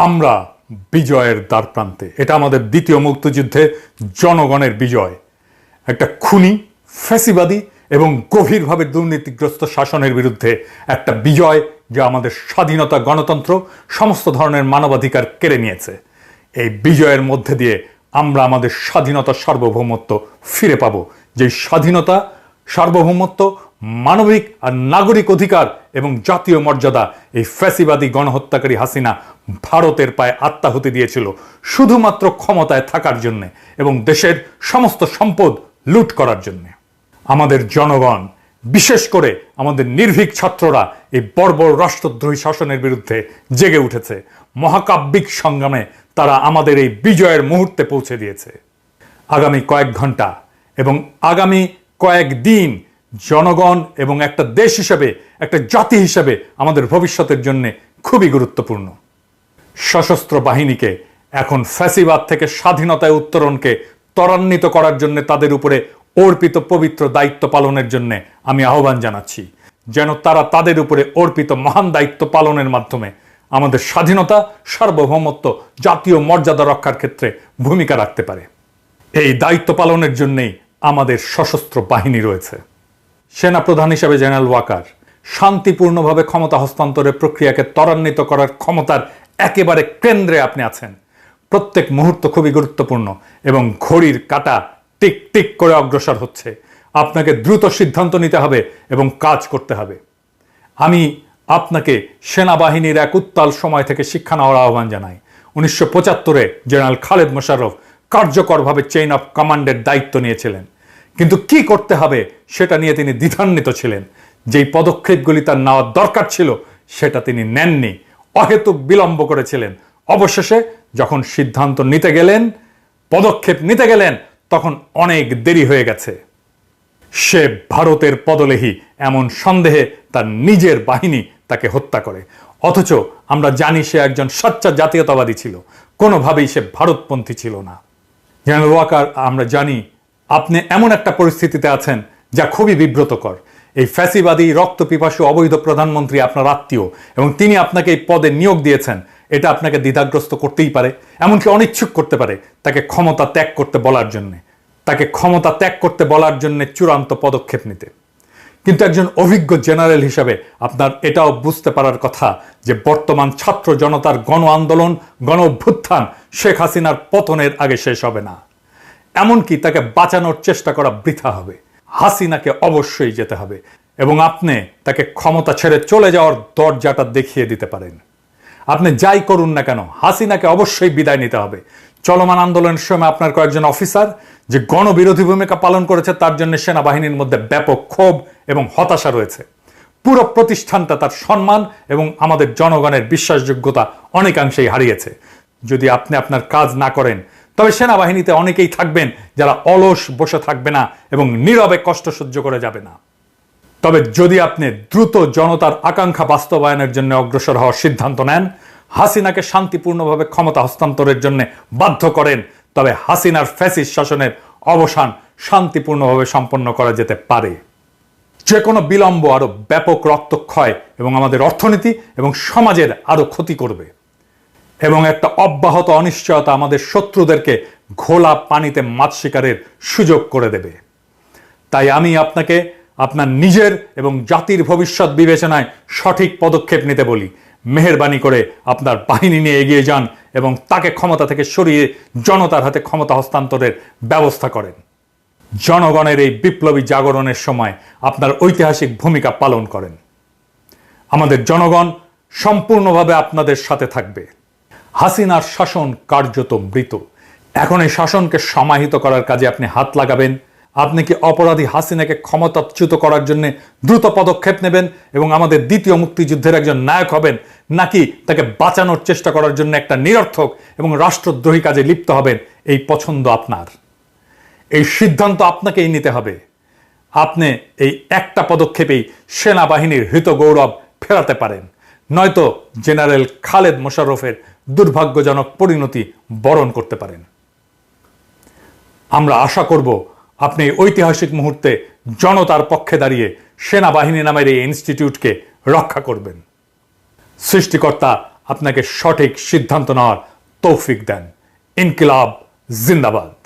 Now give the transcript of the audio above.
আমরা বিজয়ের দ্বারপ্রান্তে। এটা আমাদের দ্বিতীয় মুক্তিযুদ্ধে জনগণের বিজয়। একটা খুনি, ফ্যাসিবাদী এবং গভীরভাবে দুর্নীতিগ্রস্ত শাসনের বিরুদ্ধে একটা বিজয়, যা আমাদের স্বাধীনতা, গণতন্ত্র, সমস্ত ধরনের মানবাধিকার কেড়ে নিয়েছে। এই বিজয়ের মধ্যে দিয়ে আমরা আমাদের স্বাধীনতা, সার্বভৌমত্ব ফিরে পাব। যে স্বাধীনতা, সার্বভৌমত্ব, মানবিক আর নাগরিক অধিকার এবং জাতীয় মর্যাদা এই ফ্যাসিবাদী গণহত্যাকারী হাসিনা ভারতের পায়ে আত্মাহুতি দিয়েছিল শুধুমাত্র ক্ষমতায় থাকার জন্যে এবং দেশের সমস্ত সম্পদ লুট করার জন্যে। আমাদের জনগণ, বিশেষ করে আমাদের নির্ভীক ছাত্ররা এই বর্বর রাষ্ট্রদ্রোহী শাসনের বিরুদ্ধে জেগে উঠেছে। মহাকাব্যিক সংগ্রামে তারা আমাদের এই বিজয়ের মুহূর্তে পৌঁছে দিয়েছে। আগামী কয়েক ঘন্টা এবং আগামী কয়েক দিন জনগণ এবং একটা দেশ হিসেবে, একটা জাতি হিসেবে আমাদের ভবিষ্যতের জন্য খুবই গুরুত্বপূর্ণ। সশস্ত্র বাহিনীকে এখন ফ্যাসিবাদ থেকে স্বাধীনতায় উত্তরণকে ত্বরান্বিত করার জন্য তাদের উপরে অর্পিত পবিত্র দায়িত্ব পালনের জন্য আমি আহ্বান জানাচ্ছি, যেন তারা তাদের উপরে অর্পিত মহান দায়িত্ব পালনের মাধ্যমে আমাদের স্বাধীনতা, সার্বভৌমত্ব, জাতীয় মর্যাদা রক্ষার ক্ষেত্রে ভূমিকা রাখতে পারে। এই দায়িত্ব পালনের জন্যই আমাদের সশস্ত্র বাহিনী রয়েছে। সেনাপ্রধান হিসেবে জেনারেল ওয়াকার শান্তিপূর্ণভাবে ক্ষমতা হস্তান্তরের প্রক্রিয়াকে ত্বরান্বিত করার ক্ষমতার একেবারে কেন্দ্রে আপনি আছেন। প্রত্যেক মুহূর্ত খুবই গুরুত্বপূর্ণ এবং ঘড়ির কাঁটা টিক টিক করে অগ্রসর হচ্ছে। আপনাকে দ্রুত সিদ্ধান্ত নিতে হবে এবং কাজ করতে হবে। আমি আপনাকে সেনাবাহিনীর এক উত্তাল সময় থেকে শিক্ষা নেওয়ার আহ্বান জানাই। 1975-এ জেনারেল খালেদ মোশাররফ কার্যকরভাবে চেইন অফ কমান্ডের দায়িত্ব নিয়েছিলেন, কিন্তু কি করতে হবে সেটা নিয়ে তিনি দ্বিধান্বিত ছিলেন। যেই পদক্ষেপগুলি তার নেওয়ার দরকার ছিল সেটা তিনি নেননি, অহেতুক বিলম্ব করেছিলেন। অবশেষে যখন সিদ্ধান্ত নিতে গেলেন, পদক্ষেপ নিতে গেলেন, তখন অনেক দেরি হয়ে গেছে। সে ভারতের পদলেহী এমন সন্দেহে তার নিজের বাহিনী তাকে হত্যা করে। অথচ আমরা জানি সে একজন সচ্চা জাতীয়তাবাদী ছিল, কোনোভাবেই সে ভারতপন্থী ছিল না। জেনারেল ওয়াকার, আমরা জানি আপনি এমন একটা পরিস্থিতিতে আছেন যা খুবই বিব্রতকর। এই ফ্যাসিবাদী রক্তপিপাসু অবৈধ প্রধানমন্ত্রী আপনার আত্মীয় এবং তিনি আপনাকে এই পদে নিয়োগ দিয়েছেন। এটা আপনাকে দ্বিধাগ্রস্ত করতেই পারে, এমনকি অনিচ্ছুক করতে পারে তাকে ক্ষমতা ত্যাগ করতে বলার জন্যে, তাকে ক্ষমতা ত্যাগ করতে বলার জন্য চূড়ান্ত পদক্ষেপ নিতে। কিন্তু একজন অভিজ্ঞ জেনারেল হিসাবে আপনার এটাও বুঝতে পারার কথা যে বর্তমান ছাত্র জনতার গণ আন্দোলন, গণ অভ্যুত্থান শেখ হাসিনার পতনের আগে শেষ হবে না। এমনকি তাকে বাঁচানোর চেষ্টা করা বৃথা হবে। হাসিনাকে অবশ্যই যেতে হবে এবং আপনি তাকে ক্ষমতা ছেড়ে চলে যাওয়ার দরজাটা দেখিয়ে দিতে পারেন। আপনি যাই করুন না কেন, হাসিনাকে অবশ্যই বিদায় নিতে হবে। চলমান আন্দোলনের সময় আপনার কয়েকজন অফিসার যে গণবিরোধী ভূমিকা পালন করেছে, তার জন্য সেনাবাহিনীর মধ্যে ব্যাপক ক্ষোভ এবং হতাশা রয়েছে। পুরো প্রতিষ্ঠানটা তার সম্মান এবং আমাদের জনগণের বিশ্বাসযোগ্যতা অনেকাংশেই হারিয়েছে। যদি আপনি আপনার কাজ না করেন, তবে সেনাবাহিনীতে অনেকেই থাকবেন যারা অলস বসে থাকবে না এবং নীরবে কষ্ট সহ্য করে যাবে না। তবে যদি আপনি দ্রুত জনতার আকাঙ্ক্ষা বাস্তবায়নের জন্য অগ্রসর হওয়ার সিদ্ধান্ত নেন, হাসিনাকে শান্তিপূর্ণভাবে ক্ষমতা হস্তান্তরের জন্য বাধ্য করেন, তবে হাসিনার ফ্যাসিস্ট শাসনের অবসান শান্তিপূর্ণভাবে সম্পন্ন করা যেতে পারে। যে কোনো বিলম্ব আরো ব্যাপক রক্তক্ষয় এবং আমাদের অর্থনীতি এবং সমাজের আরো ক্ষতি করবে এবং একটা অব্যাহত অনিশ্চয়তা আমাদের শত্রুদেরকে ঘোলা পানিতে মাছ শিকারের সুযোগ করে দেবে। তাই আমি আপনাকে আপনার নিজের এবং জাতির ভবিষ্যৎ বিবেচনায় সঠিক পদক্ষেপ নিতে বলি। মেহেরবানি করে আপনার বাহিনী নিয়ে এগিয়ে যান এবং তাকে ক্ষমতা থেকে সরিয়ে জনতার হাতে ক্ষমতা হস্তান্তরের ব্যবস্থা করেন। জনগণের এই বিপ্লবী জাগরণের সময় আপনার ঐতিহাসিক ভূমিকা পালন করেন। আমাদের জনগণ সম্পূর্ণভাবে আপনাদের সাথে থাকবে। হাসিনার শাসন কার্যত মৃত। এখন এই শাসনকে সমাহিত করার কাজে আপনি হাত লাগাবেন। আপনি কি অপরাধী হাসিনাকে ক্ষমতাচ্যুত করার জন্য দ্রুত পদক্ষেপ নেবেন এবং আমাদের দ্বিতীয় মুক্তিযুদ্ধের একজন নায়ক হবেন, নাকি তাকে বাঁচানোর চেষ্টা করার জন্য একটা নিরর্থক এবং রাষ্ট্রদ্রোহী কাজে লিপ্ত হবেন? এই পছন্দ আপনার, এই সিদ্ধান্ত আপনাকেই নিতে হবে। আপনি এই একটা পদক্ষেপেই সেনাবাহিনীর হৃত গৌরব ফেরাতে পারেন, নয়তো জেনারেল খালেদ মোশাররফের দুর্ভাগ্যজনক পরিণতি বরণ করতে পারেন। আমরা আশা করব আপনি ঐতিহাসিক মুহূর্তে জনতার পক্ষে দাঁড়িয়ে সেনাবাহিনী নামের এই ইনস্টিটিউটকে রক্ষা করবেন। সৃষ্টিকর্তা আপনাকে সঠিক সিদ্ধান্ত নেওয়ার তৌফিক দেন। ইনকিলাব জিন্দাবাদ।